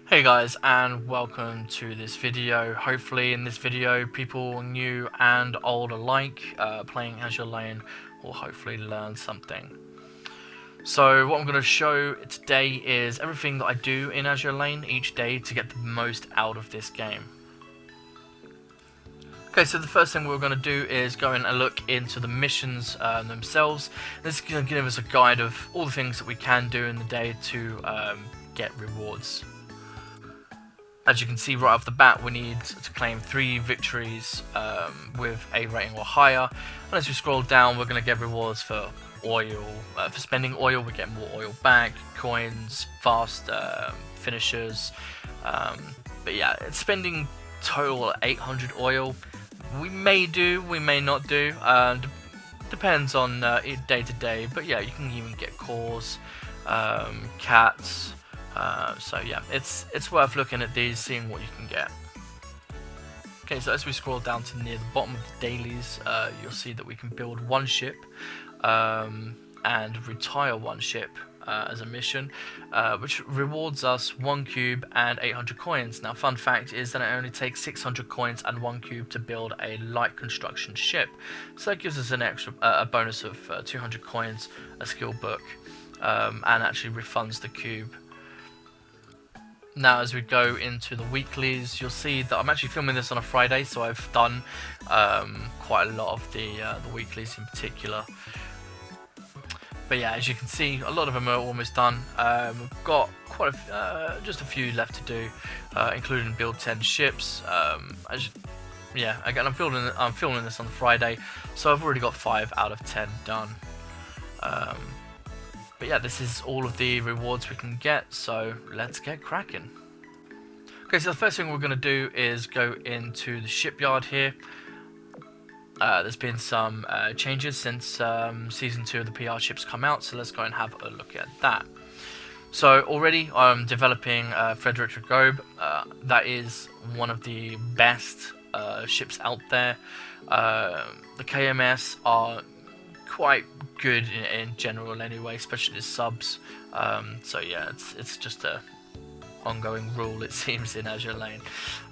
Hey guys, and welcome to this video. Hopefully in this video people new and old alike playing Azur Lane will hopefully learn something. So what I'm going to show today is everything that I do in Azur Lane each day to get the most out of this game. Okay, so the first thing we're going to do is go in and look into the missions themselves. This is going to give us a guide of all the things that we can do in the day to get rewards. As you can see right off the bat, we need to claim 3 victories with A rating or higher. And as we scroll down, we're going to get rewards for oil. For spending oil, we get more oil back, coins, fast finishers. But yeah, it's spending total 800 oil. We may do, we may not do. Depends on day to day. But yeah, you can even get cores, cats. So yeah, it's worth looking at these, seeing what you can get. Okay, so as we scroll down to near the bottom of the dailies, you'll see that we can build 1 ship and retire 1 ship as a mission, which rewards us 1 cube and 800 coins. Now, fun fact is that it only takes 600 coins and 1 cube to build a light construction ship, so that gives us an extra a bonus of 200 coins, a skill book, and actually refunds the cube. Now, as we go into the weeklies, you'll see that I'm actually filming this on a Friday, so I've done quite a lot of the weeklies in particular. But yeah, as you can see, a lot of them are almost done. We've got quite just a few left to do, including build 10 ships. Yeah, again, I'm filming this on Friday, so I've already got 5 out of 10 done. But yeah, this is all of the rewards we can get, so let's get cracking. Okay, so the first thing we're going to do is go into the shipyard here. There's been some changes since Season 2 of the PR ships come out, so let's go and have a look at that. So already I'm developing Frederick the Globe. That is one of the best ships out there. The KMS are quite good in general anyway, especially the subs. So yeah, it's just a ongoing rule, it seems, in Azur Lane.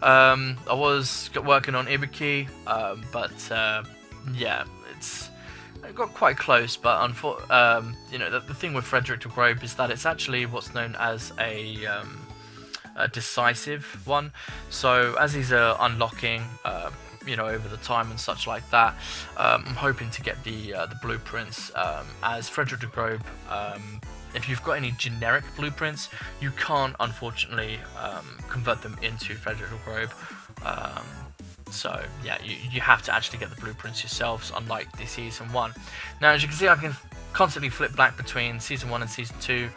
I was working on Ibuki, but yeah, it got quite close. But you know, the thing with Frederick the Globe is that it's actually what's known as a decisive one. So as these are unlocking, you know, over the time and such like that, I'm hoping to get the blueprints. As Frederick the Globe, if you've got any generic blueprints, you can't unfortunately convert them into Frederick the Globe. So yeah, you have to actually get the blueprints yourselves, unlike the Season 1. Now, as you can see, I can constantly flip back between Season 1 and Season 2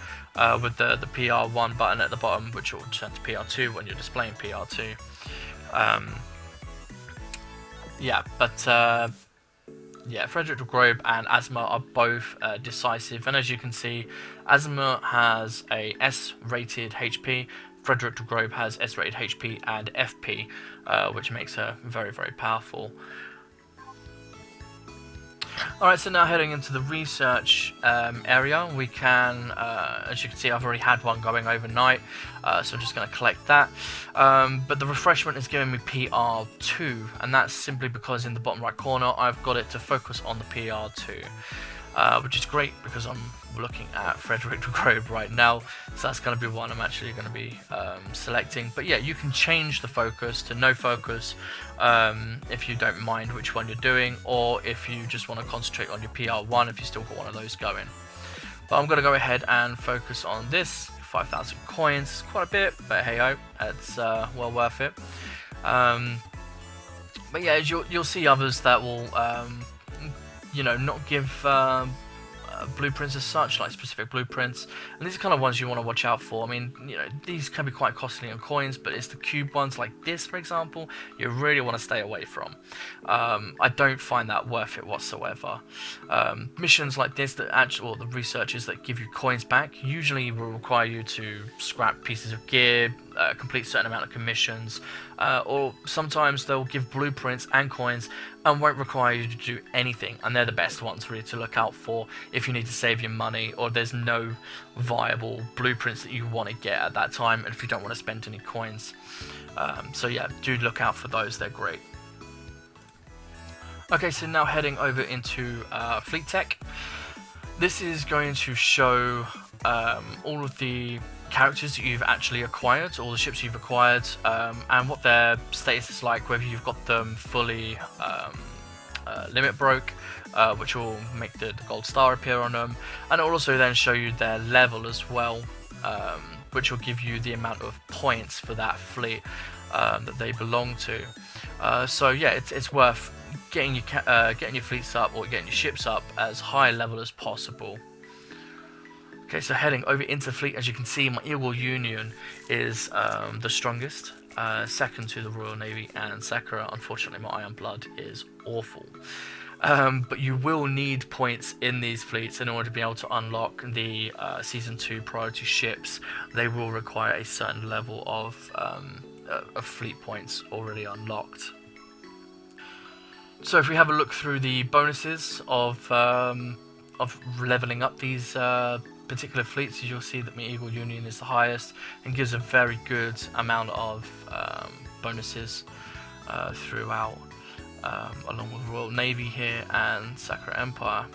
with the PR1 button at the bottom, which will turn to PR2 when you're displaying PR2. Yeah, but yeah, Frederick the Globe and Azuma are both decisive, and as you can see, Azuma has a S-rated HP, Frederick the Globe has S-rated HP and FP, which makes her very, very powerful. Alright, so now heading into the research area, we can, as you can see, I've already had one going overnight, so I'm just going to collect that. But the refreshment is giving me PR2, and that's simply because in the bottom right corner, I've got it to focus on the PR2. Which is great because I'm looking at Frederick the Globe right now, so that's going to be one I'm actually going to be selecting. But yeah, you can change the focus to no focus if you don't mind which one you're doing, or if you just want to concentrate on your PR1 if you still got one of those going. But I'm going to go ahead and focus on this. 5,000 coins, quite a bit, but hey ho, it's well worth it. But yeah, you'll see others that will you know, not give blueprints as such, like specific blueprints, and these are kind of ones you want to watch out for. I mean, you know, these can be quite costly on coins, but it's the cube ones like this, for example, you really want to stay away from. I don't find that worth it whatsoever. Missions like this, the researches that give you coins back, usually will require you to scrap pieces of gear, complete a certain amount of commissions, or sometimes they'll give blueprints and coins and won't require you to do anything, and they're the best ones really to look out for if you need to save your money or there's no viable blueprints that you want to get at that time, and if you don't want to spend any coins. So yeah, do look out for those, they're great. Okay, so now heading over into Fleet Tech. This is going to show all of the characters that you've actually acquired, all the ships you've acquired, and what their status is like, whether you've got them fully limit broke, which will make the gold star appear on them, and it will also then show you their level as well, which will give you the amount of points for that fleet that they belong to. So yeah, it's worth getting your fleets up or getting your ships up as high level as possible. Okay, so heading over into fleet, as you can see, my Eagle Union is the strongest, second to the Royal Navy and Sakura. Unfortunately, my Iron Blood is awful. But you will need points in these fleets in order to be able to unlock the Season 2 priority ships. They will require a certain level of fleet points already unlocked. So if we have a look through the bonuses of leveling up these particular fleets, you'll see that my Eagle Union is the highest and gives a very good amount of bonuses throughout, along with Royal Navy here and Sakura Empire.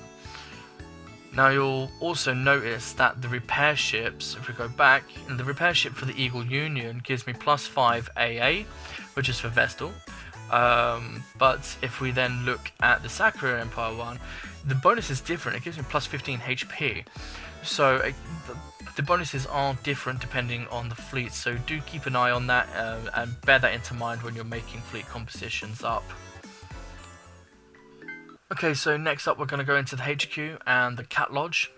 Now you'll also notice that the repair ships, if we go back, the repair ship for the Eagle Union gives me +5 AA, which is for Vestal. But if we then look at the Sakura Empire one, the bonus is different. It gives me +15 HP. So the bonuses are different depending on the fleet. So do keep an eye on that and bear that into mind when you're making fleet compositions up. Okay, so next up we're going to go into the HQ and the Cat Lodge.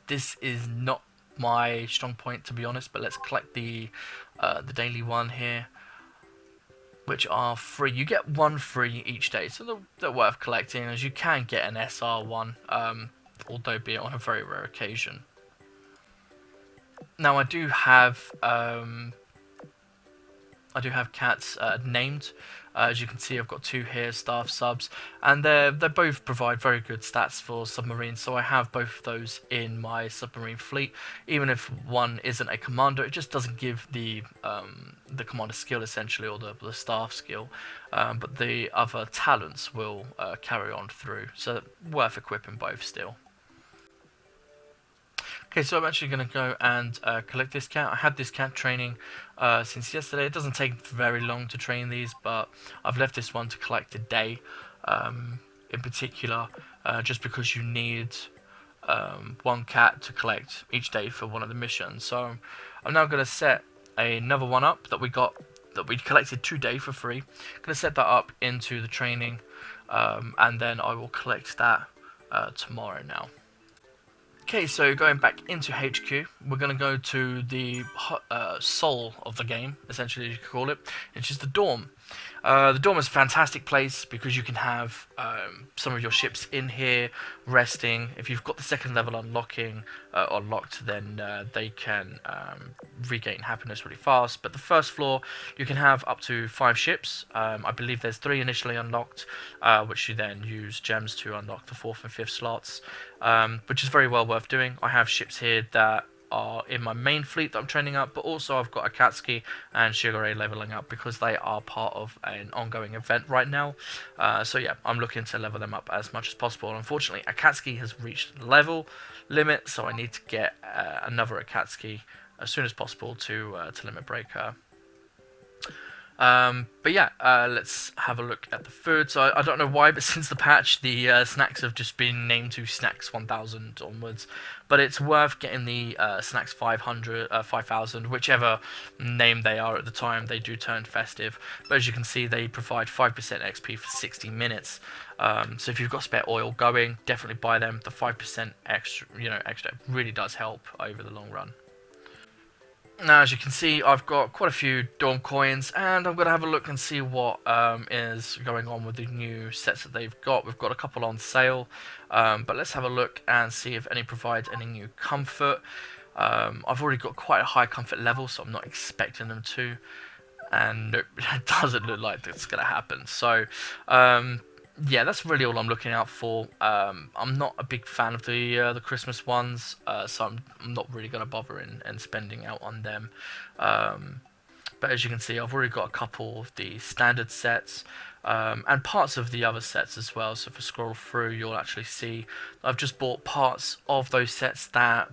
This is not my strong point, to be honest, but let's collect the daily one here, which are free. You get one free each day, so they're worth collecting, as you can get an SR one, although be it on a very rare occasion. Now I do have cats named. As you can see, I've got 2 here, staff subs, and they both provide very good stats for submarines, so I have both of those in my submarine fleet. Even if one isn't a commander, it just doesn't give the commander skill, essentially, or the staff skill, but the other talents will carry on through, so worth equipping both still. Okay, so I'm actually going to go and collect this cat. I had this cat training since yesterday. It doesn't take very long to train these, but I've left this one to collect today, in particular, just because you need one cat to collect each day for one of the missions. So I'm now going to set another one up that we collected today for free. I'm going to set that up into the training, and then I will collect that tomorrow now. Okay, so going back into HQ, we're going to go to the soul of the game, essentially, as you could call it, which is the Dorm. The Dorm is a fantastic place because you can have some of your ships in here resting. If you've got the second level unlocked, then they can regain happiness really fast. But the first floor, you can have up to 5 ships. I believe there's 3 initially unlocked, which you then use gems to unlock the 4th and 5th slots, which is very well worth doing. I have ships here that are in my main fleet that I'm training up, but also I've got Akatsuki and Shikikan leveling up because they are part of an ongoing event right now. So yeah, I'm looking to level them up as much as possible. Unfortunately, Akatsuki has reached the level limit, so I need to get another Akatsuki as soon as possible to limit break her. But yeah, let's have a look at the food. So I don't know why, but since the patch, the snacks have just been named to Snacks 1000 onwards. But it's worth getting the Snacks 5000, whichever name they are at the time. They do turn festive. But as you can see, they provide 5% XP for 60 minutes. So if you've got spare oil going, definitely buy them. The 5% extra really does help over the long run. Now, as you can see, I've got quite a few Dorm coins, and I'm going to have a look and see what is going on with the new sets that they've got. We've got a couple on sale, but let's have a look and see if any provide any new comfort. I've already got quite a high comfort level, so I'm not expecting them to, and it doesn't look like it's going to happen. So yeah, that's really all I'm looking out for. I'm not a big fan of the Christmas ones, so I'm not really going to bother in spending out on them. But as you can see, I've already got a couple of the standard sets, and parts of the other sets as well. So if I scroll through, you'll actually see I've just bought parts of those sets that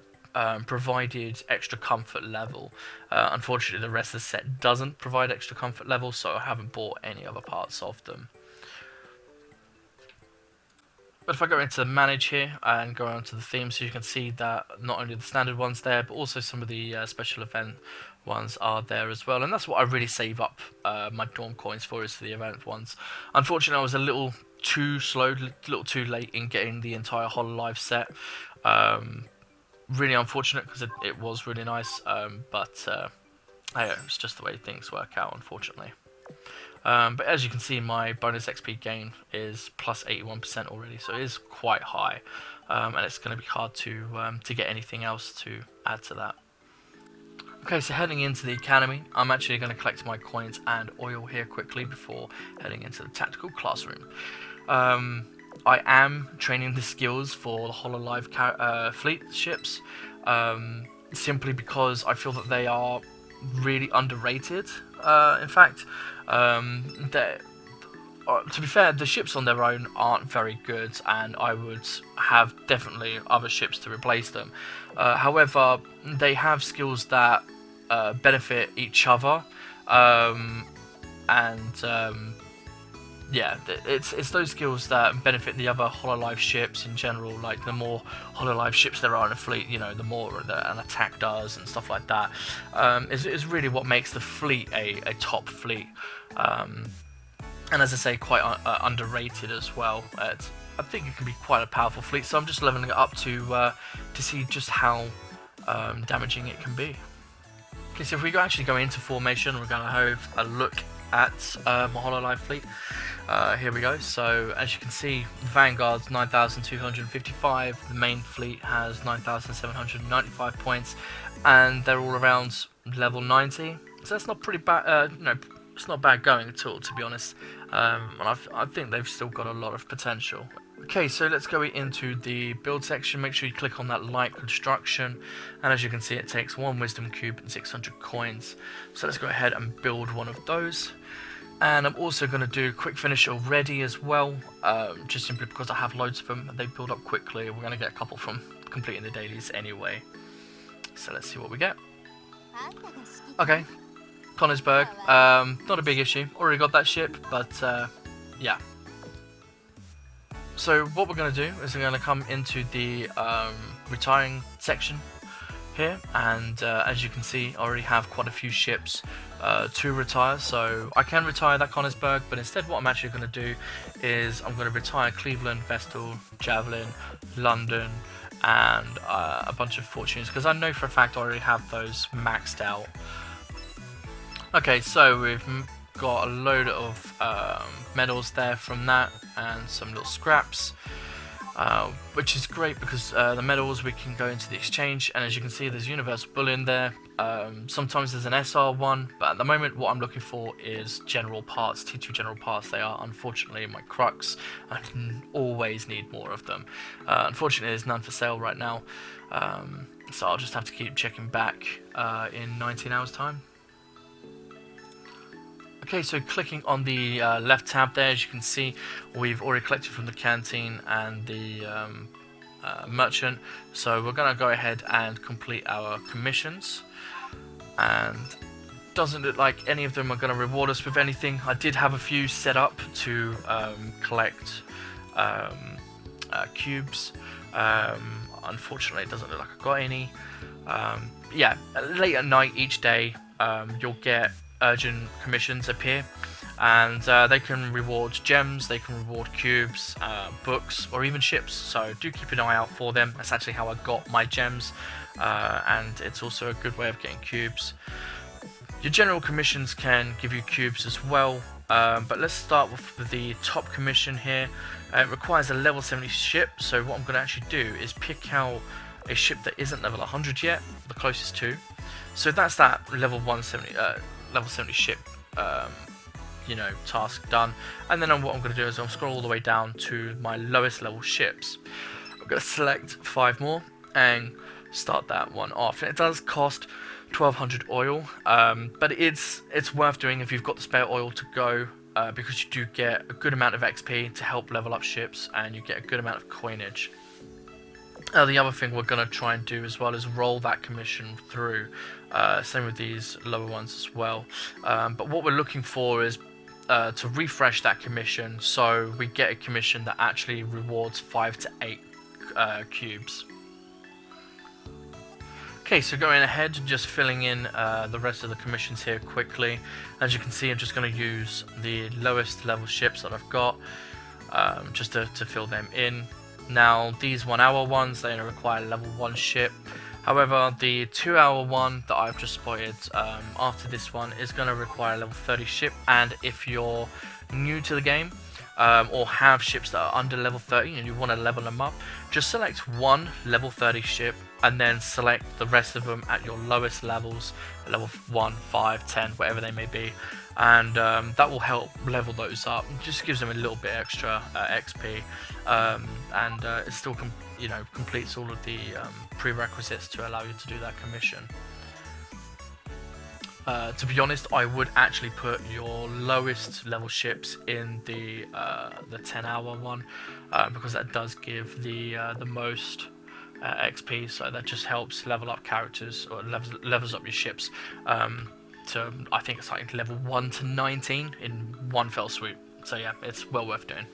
provided extra comfort level. Unfortunately, the rest of the set doesn't provide extra comfort level, so I haven't bought any other parts of them. But if I go into manage here and go on to the themes, so you can see that not only the standard ones there, but also some of the special event ones are there as well. And that's what I really save up my dorm coins for, is for the event ones. Unfortunately, I was a little too slow, a little too late in getting the entire Hololive set. Really unfortunate, because it was really nice, but it's just the way things work out, unfortunately. But as you can see, my bonus XP gain is plus 81% already, so it is quite high, and it's going to be hard to get anything else to add to that. Okay, so heading into the academy, I'm actually going to collect my coins and oil here quickly before heading into the tactical classroom. I am training the skills for the Hololive fleet ships, simply because I feel that they are really underrated. In fact, to be fair, the ships on their own aren't very good, and I would have definitely other ships to replace them. However, they have skills that benefit each other, yeah, it's those skills that benefit the other Hololive ships in general. Like, the more Hololive ships there are in a fleet, you know, the more an attack does and stuff like that. Is really what makes the fleet a top fleet. And as I say, quite underrated as well. I think it can be quite a powerful fleet, so I'm just leveling it up to see just how damaging it can be. Okay, so if we actually go into formation, we're going to have a look at my Hololive fleet. Here we go. So as you can see, Vanguard's 9,255, the main fleet has 9,795 points, and they're all around level 90. So that's not pretty bad. No, it's not bad going at all, to be honest. And I think they've still got a lot of potential. Okay, so let's go into the build section. Make sure you click on that light construction, and as you can see, it takes 1 wisdom cube and 600 coins. So let's go ahead and build one of those. And I'm also going to do quick finish already as well, just simply because I have loads of them and they build up quickly. We're going to get a couple from completing the dailies anyway. So let's see what we get. Okay, Konigsberg, not a big issue. Already got that ship, but yeah. So what we're going to do is we're going to come into the retiring section here, and as you can see, I already have quite a few ships to retire, so I can retire that Konigsberg, but instead what I'm actually going to do is I'm going to retire Cleveland, Vestal, Javelin, London, and a bunch of fortunes, because I know for a fact I already have those maxed out. Okay, so we've got a load of medals there from that, and some little scraps, which is great because the medals we can go into the exchange, and as you can see, there's universal bullion there. Sometimes there's an SR one, but at the moment what I'm looking for is general parts, T2 general parts. They are unfortunately my crux. I always need more of them. Unfortunately, there's none for sale right now, so I'll just have to keep checking back in 19 hours time. Okay, so clicking on the left tab there, as you can see, we've already collected from the canteen and the merchant. So we're going to go ahead and complete our commissions. And doesn't look like any of them are going to reward us with anything. I did have a few set up to collect cubes. Unfortunately, it doesn't look like I got any. Yeah, late at night each day, you'll get urgent commissions appear, and they can reward gems, they can reward cubes, books, or even ships, so do keep an eye out for them. That's actually how I got my gems, and it's also a good way of getting cubes. Your general commissions can give you cubes as well, but let's start with the top commission here. It requires a level 70 ship, so what I'm going to actually do is pick out a ship that isn't level 100 yet, the closest to. So that's that level 170, level 70 ship, you know, task done. And then what I'm going to do is I'll scroll all the way down to my lowest level ships. I'm going to select 5 more and start that one off. And it does cost 1200 oil, but it's worth doing if you've got the spare oil to go, because you do get a good amount of XP to help level up ships, and you get a good amount of coinage. The other thing we're going to try and do as well is roll that commission through, same with these lower ones as well. But what we're looking for is to refresh that commission, so we get a commission that actually rewards 5 to 8 cubes. Okay, so going ahead and just filling in the rest of the commissions here quickly. As you can see, I'm just going to use the lowest level ships that I've got, just to fill them in. Now, these 1 hour ones, they only require level 1 ship. However, the 2 hour one that I've just spotted after this one is going to require a level 30 ship. And if you're new to the game, or have ships that are under level 30 and you want to level them up, just select one level 30 ship and then select the rest of them at your lowest levels, level 1, 5, 10, whatever they may be, and that will help level those up. It just gives them a little bit extra XP, and it still completes all of the prerequisites to allow you to do that commission. To be honest, I would actually put your lowest level ships in the 10-hour one, because that does give the most XP. So that just helps level up characters, or levels up your ships. To I think it's like level 1 to 19 in one fell swoop. So yeah, it's well worth doing.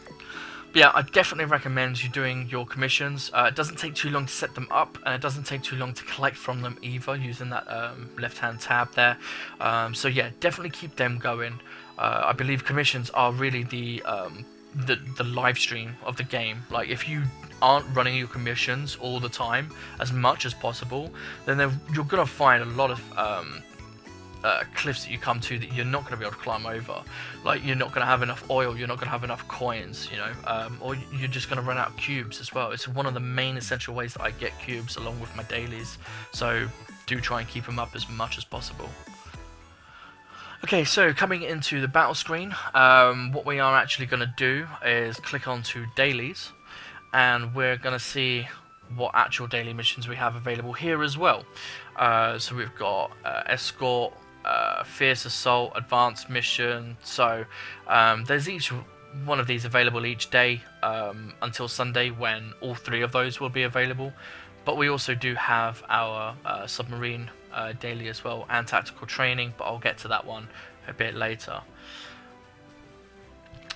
But yeah, I definitely recommend you doing your commissions. It doesn't take too long to set them up, and it doesn't take too long to collect from them either, using that left-hand tab there. So yeah, definitely keep them going. I believe commissions are really the live stream of the game. Like, if you aren't running your commissions all the time as much as possible, then you're gonna find a lot of cliffs that you come to that you're not going to be able to climb over. Like, you're not going to have enough oil, you're not going to have enough coins, you know, or you're just going to run out of cubes as well. It's one of the main essential ways that I get cubes, along with my dailies, so do try and keep them up as much as possible. Okay, so coming into the battle screen, what we are actually going to do is click onto dailies, and we're going to see what actual daily missions we have available here as well. So we've got escort, fierce assault, advanced mission. So there's each one of these available each day until Sunday, when all 3 of those will be available. But we also do have our submarine daily as well, and tactical training, but I'll get to that one a bit later.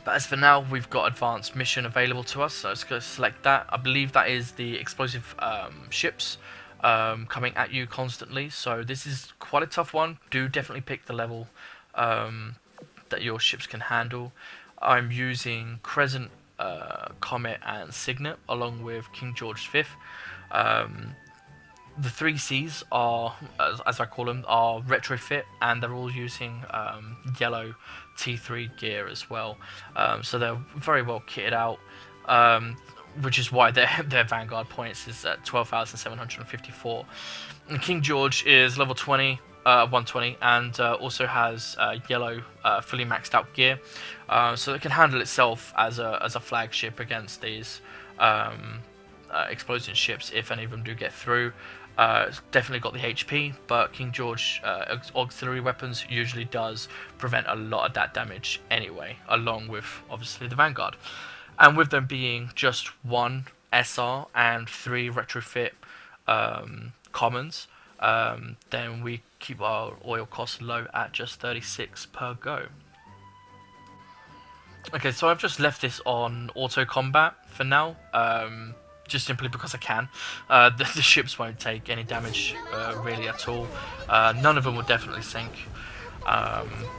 But as for now, we've got advanced mission available to us, so let's go select that. I believe that is the explosive ships coming at you constantly, so this is quite a tough one. Do definitely pick the level that your ships can handle. I'm using Crescent, Comet and Signet, along with King George V. The 3 Cs are, as I call them, are retrofit, and they're all using yellow T3 gear as well. So they're very well kitted out, which is why their Vanguard points is at 12,754. And King George is level 20, 120, and also has yellow fully maxed out gear, so it can handle itself as a flagship against these explosion ships if any of them do get through. It's definitely got the HP, but King George auxiliary weapons usually does prevent a lot of that damage anyway, along with obviously the Vanguard. And with them being just 1 SR and 3 retrofit commons, then we keep our oil costs low at just 36 per go. Okay, so I've just left this on auto combat for now, just simply because I can. The ships won't take any damage really at all. None of them will definitely sink,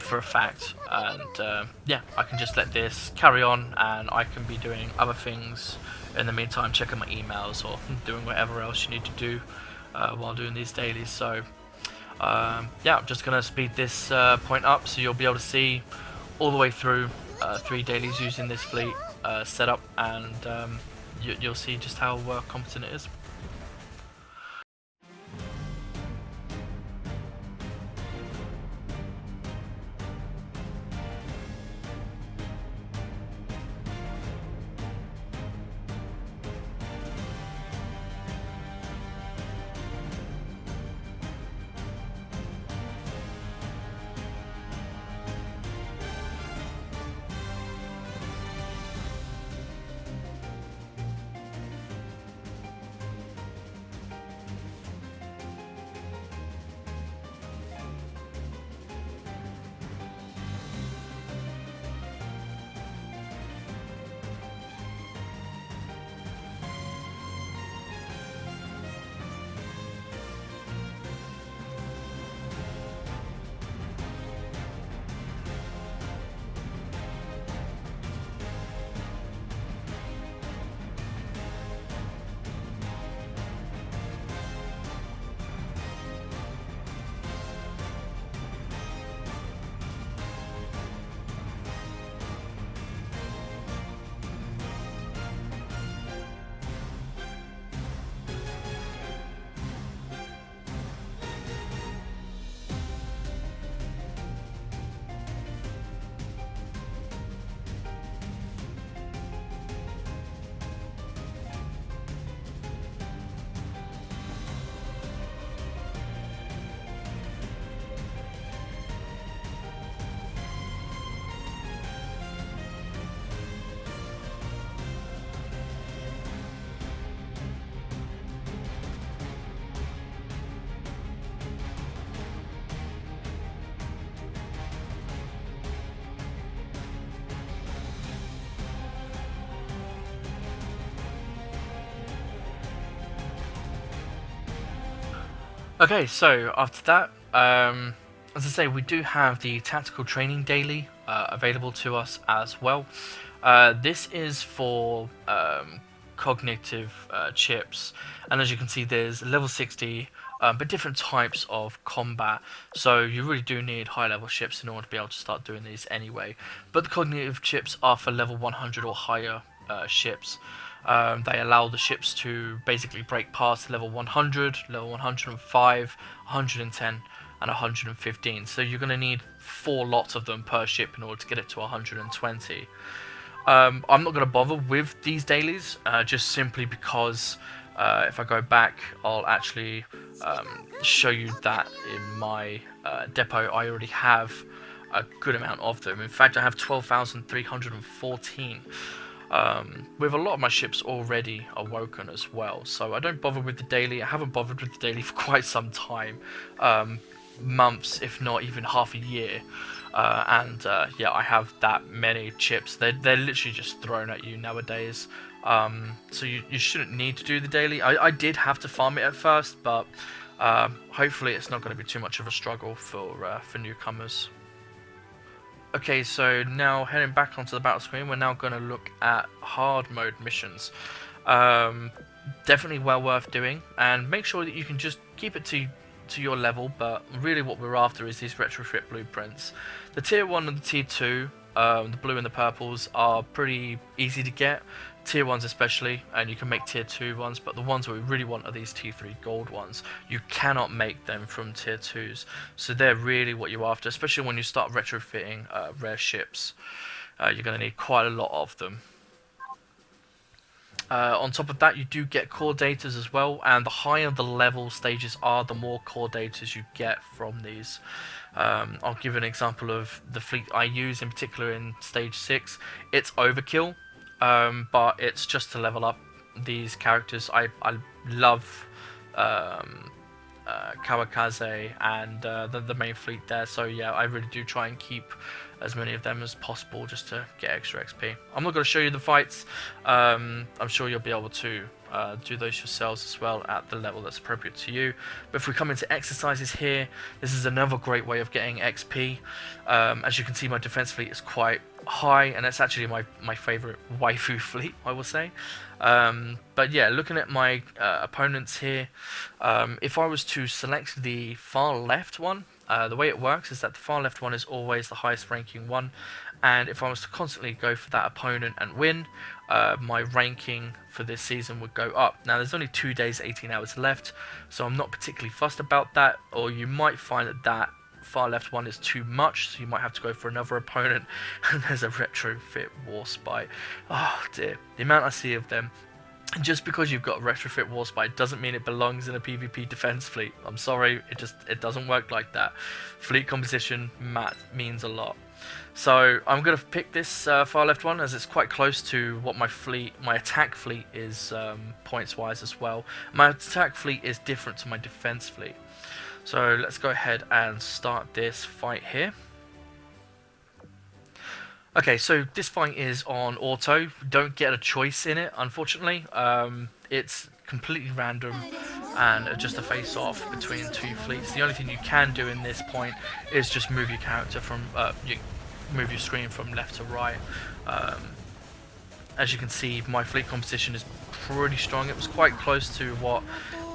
for a fact, and yeah, I can just let this carry on, and I can be doing other things in the meantime, checking my emails or doing whatever else you need to do while doing these dailies. So yeah, I'm just going to speed this point up, so you'll be able to see all the way through 3 dailies using this fleet setup, and you'll see just how competent it is. Okay, so after that, as I say, we do have the tactical training daily available to us as well. This is for cognitive chips, and as you can see, there's level 60, but different types of combat. So you really do need high level ships in order to be able to start doing these anyway. But the cognitive chips are for level 100 or higher ships. They allow the ships to basically break past level 100, level 105, 110, and 115. So you're going to need 4 lots of them per ship in order to get it to 120. I'm not going to bother with these dailies, just simply because if I go back, I'll actually show you that in my depot I already have a good amount of them. In fact, I have 12,314. With a lot of my ships already awoken as well, so I don't bother with the daily. I haven't bothered with the daily for quite some time, months if not even half a year, and yeah, I have that many chips. They're literally just thrown at you nowadays, so you shouldn't need to do the daily. I did have to farm it at first, but hopefully it's not going to be too much of a struggle for newcomers. Okay, so now heading back onto the battle screen, we're now going to look at hard mode missions. Definitely well worth doing, and make sure that you can just keep it to your level, but really what we're after is these retrofit blueprints. The tier 1 and the tier 2, the blue and the purples, are pretty easy to get, tier 1s especially, and you can make tier 2 ones, but the ones that we really want are these tier 3 gold ones. You cannot make them from tier 2s, so they're really what you're after, especially when you start retrofitting rare ships. You're going to need quite a lot of them. On top of that, you do get core datas as well, and the higher the level stages are, the more core datas you get from these. I'll give an example of the fleet I use, in particular in stage 6. It's overkill, but it's just to level up these characters. I love Kawakaze and the main fleet there, so yeah, I really do try and keep as many of them as possible just to get extra XP. I'm not going to show you the fights. I'm sure you'll be able to do those yourselves as well at the level that's appropriate to you. But if we come into exercises here, this is another great way of getting XP. As you can see, my defense fleet is quite high, and it's actually my favorite waifu fleet, I will say. But yeah, looking at my opponents here, if I was to select the far left one, The way it works is that the far left one is always the highest ranking one, and if I was to constantly go for that opponent and win, my ranking for this season would go up. Now there's only 2 days, 18 hours left, so I'm not particularly fussed about that, or you might find that far left one is too much, so you might have to go for another opponent. And there's a retrofit Warspite. Oh dear, the amount I see of them. Just because you've got a retrofit Warspite doesn't mean it belongs in a PvP defense fleet. I'm sorry, it doesn't work like that. Fleet composition means a lot. So I'm going to pick this far left one, as it's quite close to what my attack fleet is points wise as well. My attack fleet is different to my defense fleet. So let's go ahead and start this fight here. Okay, so this fight is on auto. Don't get a choice in it, unfortunately. It's completely random and just a face-off between two fleets. The only thing you can do in this point is just move your character from, move your screen from left to right. As you can see, my fleet composition is pretty strong. It was quite close to what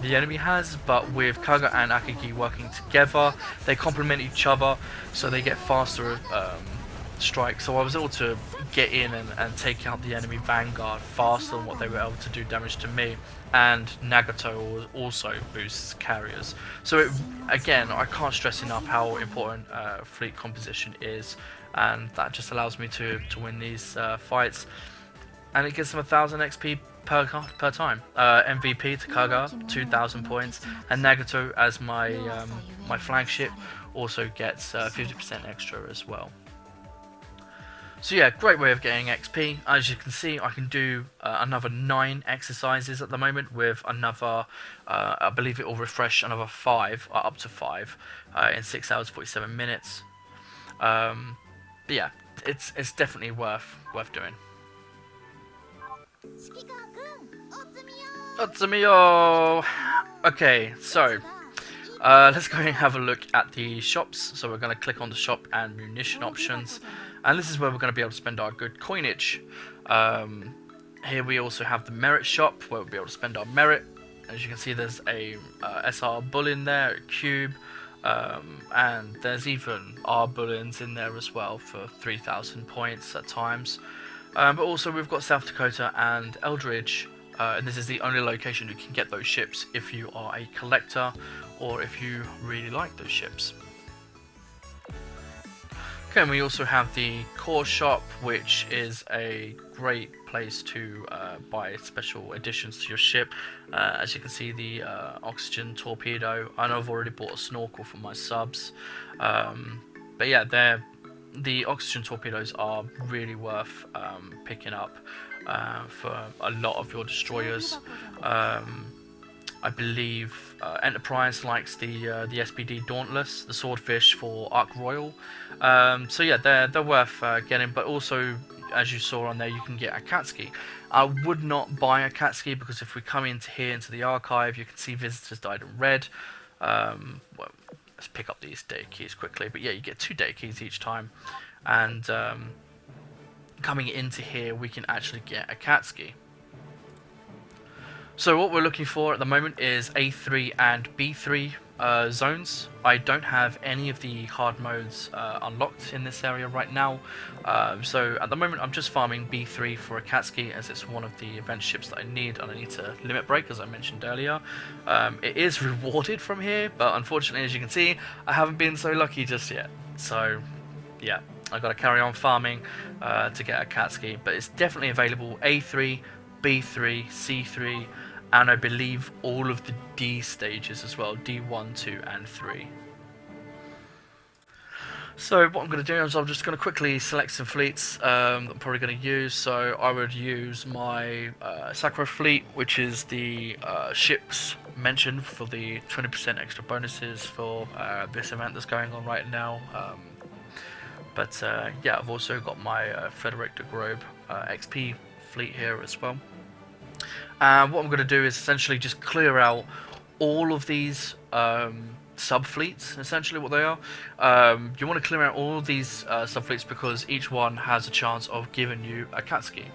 the enemy has, but with Kaga and Akatsuki working together, they complement each other, so they get faster strike. So I was able to get in and take out the enemy vanguard faster than what they were able to do damage to me. And Nagato also boosts carriers. So again, I can't stress enough how important fleet composition is, and that just allows me to win these fights. And it gives them 1000 XP per time. MVP to Kaga, 2000 points, and Nagato as my flagship also gets 50% extra as well. So yeah, great way of getting XP. As you can see, I can do another 9 exercises at the moment with another, I believe it will refresh another 5, up to 5, in 6 hours 47 minutes. But yeah, it's definitely worth doing. Otsumiyo! Okay, so let's go and have a look at the shops. So we're going to click on the shop and munition options, and this is where we're going to be able to spend our good coinage. Here we also have the merit shop, where we'll be able to spend our merit. As you can see, there's a SR bull in there, a cube, and there's even R bullets in there as well for 3000 points at times. But also we've got South Dakota and Eldridge, and this is the only location you can get those ships if you are a collector or if you really like those ships. Okay, and we also have the core shop, which is a great place to buy special additions to your ship. As you can see, the oxygen torpedo. I know I've already bought a snorkel for my subs, but yeah, the oxygen torpedoes are really worth picking up for a lot of your destroyers. I believe Enterprise likes the SPD Dauntless, the Swordfish for Ark Royal. So yeah, they're worth getting, but also, as you saw on there, you can get Akatsuki. I would not buy Akatsuki because if we come into here into the archive, you can see visitors died in red. Well, let's pick up these data keys quickly, but yeah, you get 2 data keys each time, and coming into here we can actually get Akatsuki. So what we're looking for at the moment is A3 and B3 zones. I don't have any of the hard modes unlocked in this area right now, so at the moment I'm just farming B3 for Akatsuki, as it's one of the event ships that I need, and I need to limit break, as I mentioned earlier. It is rewarded from here, but unfortunately, as you can see, I haven't been so lucky just yet. So yeah, I've got to carry on farming to get Akatsuki, but it's definitely available. A3, B3, C3, and I believe all of the D stages as well, D1, 2 and 3. So what I'm going to do is I'm just going to quickly select some fleets that I'm probably going to use. So I would use my Sakura fleet, which is the ships mentioned for the 20% extra bonuses for this event that's going on right now. But yeah, I've also got my Frederick de Grobe XP fleet here as well. And what I'm going to do is essentially just clear out all of these sub-fleets, essentially what they are. You want to clear out all of these sub-fleets because each one has a chance of giving you Akatsuki.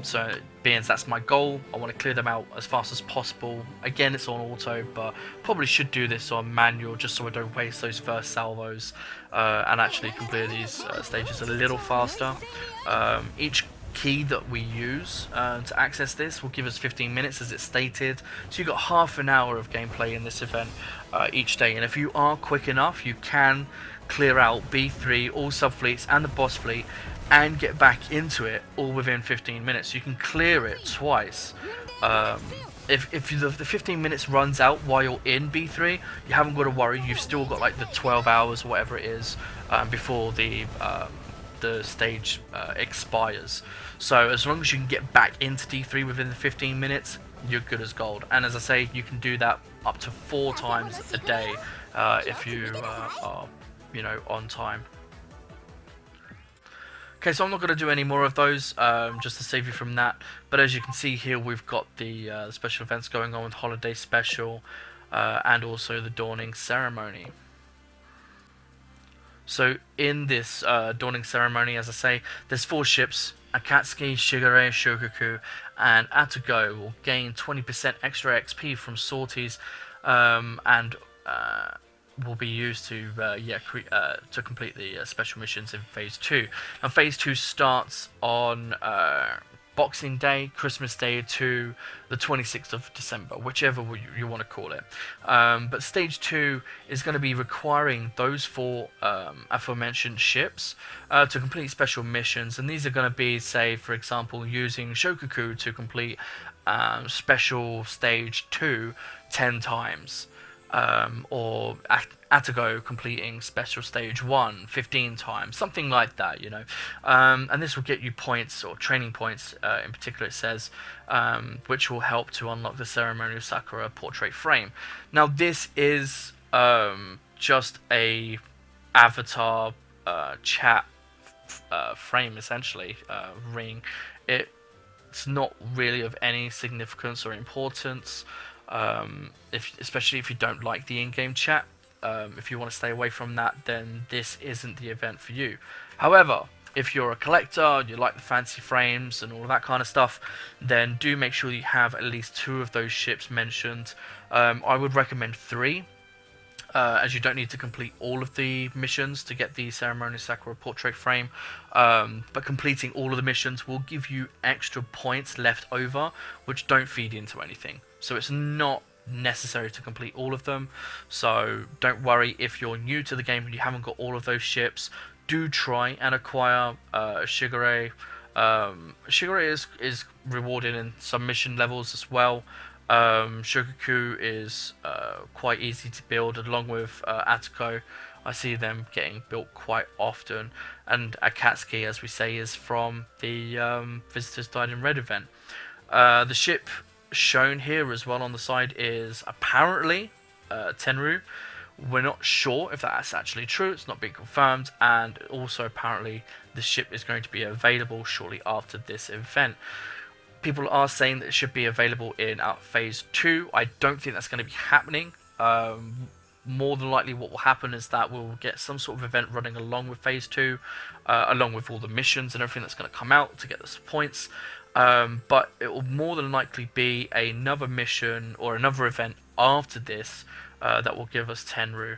So being that's my goal, I want to clear them out as fast as possible. Again, it's on auto, but probably should do this on manual just so I don't waste those first salvos, and actually complete these stages a little faster. Each key that we use to access this will give us 15 minutes as it's stated, so you've got half an hour of gameplay in this event each day, and if you are quick enough you can clear out B3, all sub-fleets and the boss fleet and get back into it all within 15 minutes. You can clear it twice. If the 15 minutes runs out while you're in B3, you haven't got to worry, you've still got like the 12 hours or whatever it is before the stage expires. So as long as you can get back into D3 within the 15 minutes, you're good as gold. And as I say, you can do that up to 4 times a day if you are, you know, on time. Okay, so I'm not going to do any more of those, just to save you from that. But as you can see here, we've got the special events going on with Holiday Special and also the Dawning Ceremony. So in this Dawning Ceremony, as I say, there's 4 ships. Akatsuki, Shigure, Shokaku, and Atago will gain 20% extra XP from sorties, and will be used to to complete the special missions in Phase 2. Now Phase 2 starts on Boxing Day, Christmas Day to the 26th of December, whichever you want to call it. But Stage 2 is going to be requiring those 4 aforementioned ships to complete special missions, and these are going to be, say, for example, using Shokaku to complete special Stage 2 10 times. Or Atago completing special stage 1 15 times, something like that, you know. And this will get you points, or training points in particular it says, which will help to unlock the Ceremonial Sakura portrait frame. Now this is just a avatar chat frame, essentially, ring. It's not really of any significance or importance. Especially if you don't like the in-game chat, if you want to stay away from that, then this isn't the event for you. However, if you're a collector, you like the fancy frames and all of that kind of stuff, then do make sure you have at least 2 of those ships mentioned. I would recommend 3, as you don't need to complete all of the missions to get the Ceremonial Sakura portrait frame, but completing all of the missions will give you extra points left over, which don't feed into anything. So it's not necessary to complete all of them. So don't worry if you're new to the game and you haven't got all of those ships. Do try and acquire Shigure. Shigure is rewarded in some mission levels as well. Shokaku is quite easy to build, along with Atako. I see them getting built quite often. And Akatsuki, as we say, is from the Visitors Died in Red event. The ship shown here as well on the side is apparently Tenru. We're not sure if that's actually true, it's not been confirmed, and also apparently the ship is going to be available shortly after this event. People are saying that it should be available in Phase 2. I don't think that's going to be happening. More than likely what will happen is that we'll get some sort of event running along with Phase 2, along with all the missions and everything that's going to come out to get us points. But it will more than likely be another mission or another event after this that will give us Tenru,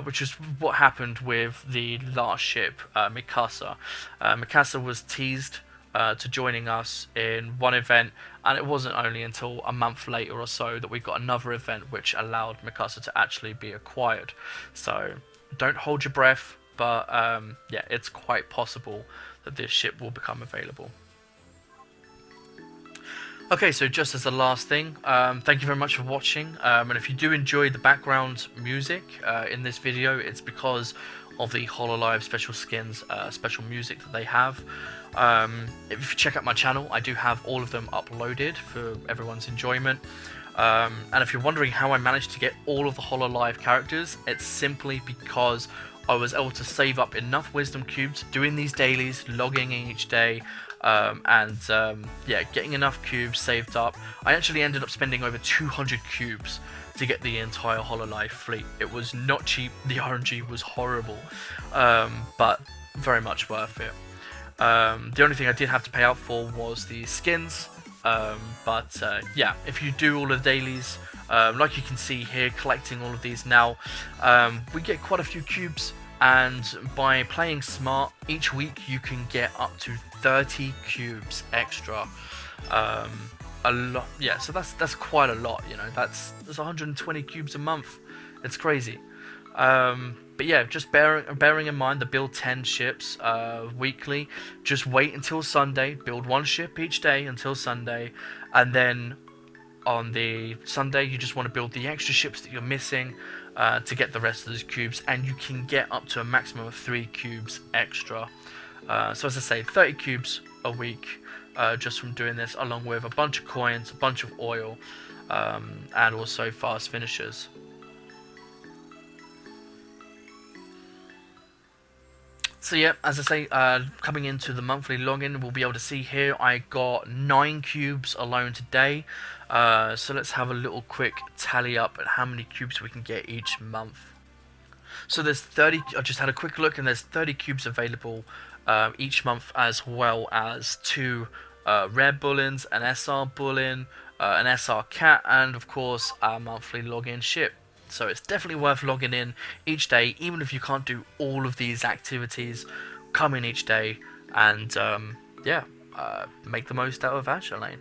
which is what happened with the last ship, Mikasa. Mikasa was teased to joining us in one event, and it wasn't only until a month later or so that we got another event which allowed Mikasa to actually be acquired. So don't hold your breath, but yeah, it's quite possible that this ship will become available. Okay, so just as a last thing, thank you very much for watching, and if you do enjoy the background music in this video, it's because of the Hololive special skins, special music that they have. If you check out my channel, I do have all of them uploaded for everyone's enjoyment. And if you're wondering how I managed to get all of the Hololive characters, it's simply because I was able to save up enough wisdom cubes doing these dailies, logging in each day, yeah, getting enough cubes saved up. I actually ended up spending over 200 cubes to get the entire Hololive fleet. It was not cheap, the RNG was horrible, but very much worth it. The only thing I did have to pay out for was the skins. But yeah, if you do all of the dailies, like you can see here, collecting all of these now, we get quite a few cubes, and by playing smart, each week you can get up to 30 cubes extra. A lot, yeah. So that's quite a lot. You know, that's 120 cubes a month. It's crazy. But yeah, just bearing in mind the build 10 ships weekly. Just wait until Sunday, build one ship each day until Sunday, and then on the Sunday you just want to build the extra ships that you're missing to get the rest of those cubes, and you can get up to a maximum of 3 cubes extra. So as I say, 30 cubes a week just from doing this, along with a bunch of coins, a bunch of oil, and also fast finishers. So yeah, as I say, coming into the monthly login, we'll be able to see here I got 9 cubes alone today. So let's have a little quick tally up at how many cubes we can get each month. So there's 30, I just had a quick look, and there's 30 cubes available each month, as well as 2 rare bullins, an SR bullin, an SR cat, and of course our monthly login ship. So it's definitely worth logging in each day, even if you can't do all of these activities. Come in each day and yeah, make the most out of Azur Lane.